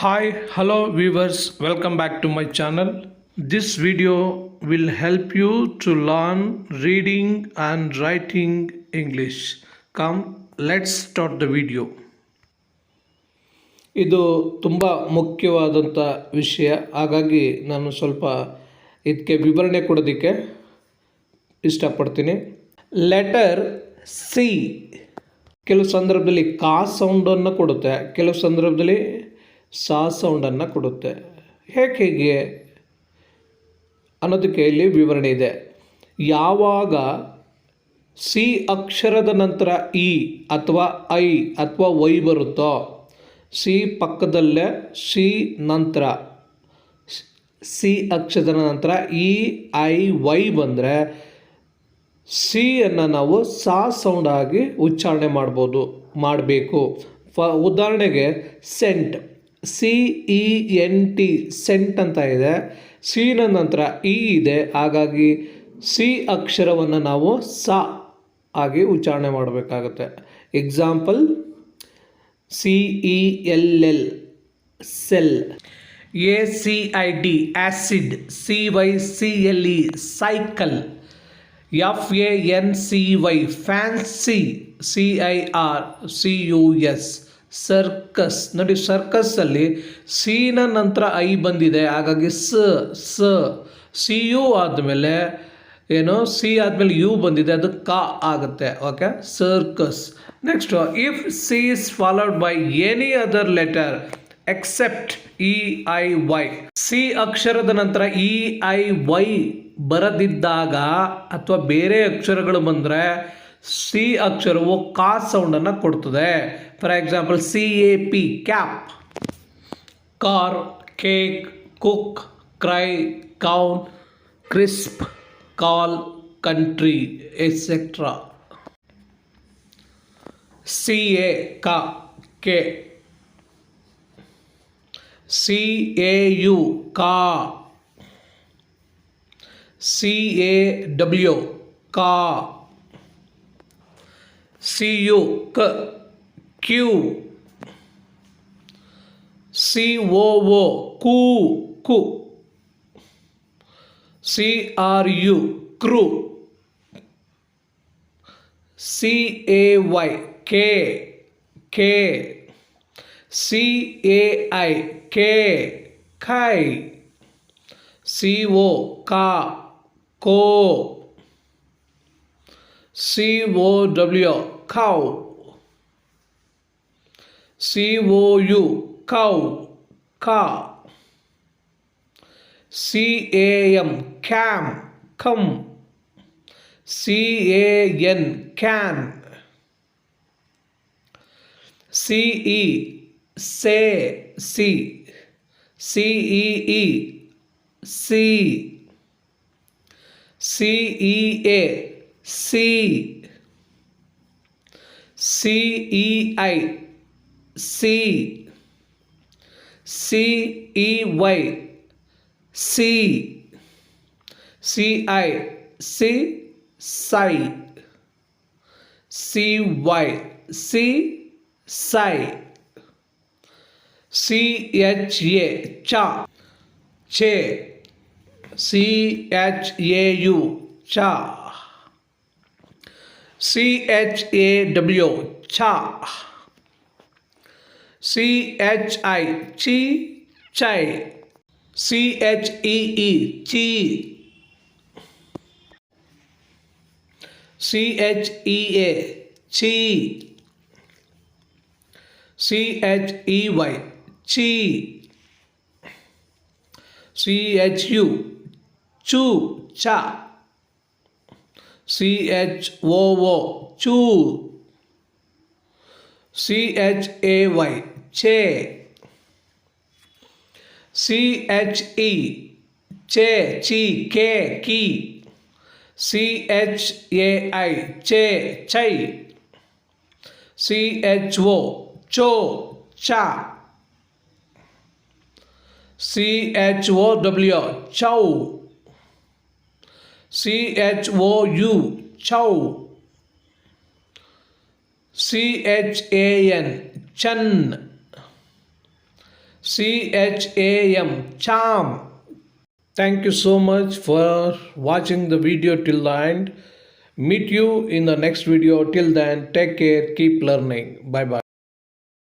Hi, hello viewers, welcome back to my channel. This video will help you to learn reading and writing English. Come, let's start the video. ಇದು ತುಂಬ ಮುಖ್ಯವಾದಂಥ ವಿಷಯ, ಹಾಗಾಗಿ ನಾನು ಸ್ವಲ್ಪ ಇದಕ್ಕೆ ವಿವರಣೆ ಕೊಡೋದಕ್ಕೆ ಇಷ್ಟಪಡ್ತೀನಿ. ಲೆಟರ್ ಸಿ ಕೆಲವು ಸಂದರ್ಭದಲ್ಲಿ ಕಾ ಸೌಂಡನ್ನು ಕೊಡುತ್ತೆ, ಕೆಲವು ಸಂದರ್ಭದಲ್ಲಿ ಸಾ ಸೌಂಡನ್ನು ಕೊಡುತ್ತೆ. ಹೇಗೆ ಅನ್ನೋದಕ್ಕೆ ಇಲ್ಲಿ ವಿವರಣೆ ಇದೆ. ಯಾವಾಗ ಸಿ ಅಕ್ಷರದ ನಂತರ ಇ ಅಥವಾ ಐ ಅಥವಾ ವೈ ಬರುತ್ತೋ, ಸಿ ಪಕ್ಕದಲ್ಲೇ ಸಿ ನಂತರ ಸಿ ಅಕ್ಷರದ ನಂತರ ಇ ಐ ವೈ ಬಂದರೆ ಸಿಯನ್ನು ನಾವು ಸಾ ಸೌಂಡ್ ಆಗಿ ಉಚ್ಚಾರಣೆ ಮಾಡಬೇಕು. ಉದಾಹರಣೆಗೆ ಸೆಂಟ್, CENT ಸೆಂಟ್ ಅಂತ ಇದೆ, ಸಿನ ನಂತರ ಇ ಇದೆ, ಹಾಗಾಗಿ ಸಿ ಅಕ್ಷರವನ್ನು ನಾವು ಸಾ ಆಗಿ ಉಚ್ಚಾರಣೆ ಮಾಡಬೇಕಾಗುತ್ತೆ. Example CELL cell, ACID acid, CYCLE cycle, FANCY fancy, CIRCUS circus. ನೋಡಿ, ಸರ್ಕಸ್ಸಲ್ಲಿ ಸಿನ ನಂತರ ಐ ಬಂದಿದೆ, ಹಾಗಾಗಿ ಸಿ ಯು ಆದಮೇಲೆ ಸಿ ಆದಮೇಲೆ ಯು ಬಂದಿದೆ, ಅದು ಕಾ ಆಗುತ್ತೆ. Okay, circus. Next, if C is followed by any other letter except EIY, C ಅಕ್ಷರದ ನಂತರ EIY ಬರದಿದ್ದಾಗ ಅಥವಾ ಬೇರೆ ಅಕ್ಷರಗಳು ಬಂದರೆ ಸಿ ಅಕ್ಷರವು ಕಾ ಸೌಂಡನ್ನು ಕೊಡ್ತದೆ. For example CAP cap, car, cake, cook, cry, crown, crisp, call, country, etcetera. CA ಕಾ ಕೆ, CAU ಕಾ, CAW ಕಾ, CU ಕ, ಕ್ಯೂ, COO ಕು, CRU ಕ್ರೂ, CAY ಕೆ, CAI ಕೆ, ಕೈ, CO ಕಾ, ಕೋ, COW ಕೌ, COU ಕೌ, ಕಾ, CAM ಕ್ಯಾಮ್, ಕಮ್, CAN ಕ್ಯಾನ್, CE ಸೇ, ಸಿ, CEE ಸಿ, CEA ಸಿ, CEI ಸಿ, CEY ಸಿ, CI ಸಿ, ಸೈ, CY ಸಿ, ಸೈ, CHA ಚಾ, ಛೇ, CHAU ಚಾ, CHAW ಚಾ, CHI ಚಿ, ಚೈ, CHEE ಚಿ, CHEA ಚಿ, CHEY ಚಿ, CHU ಚೂ, ಚಾ, CHOO ಚೂ, CHAY ಛೇ, CHE ಛೇ, ಚಿ, ಕೆ, ಕಿ, CHAI ಛೇ, ಚೈ, CHO ಚೋ, ಚಾ, CHOW ಚೌ, CHOU ಚೌ, CHAN ಚನ್, CHAM, charm. Thank you so much for watching the video till the end. Meet you in the next video. Till then, take care, keep learning. Bye bye.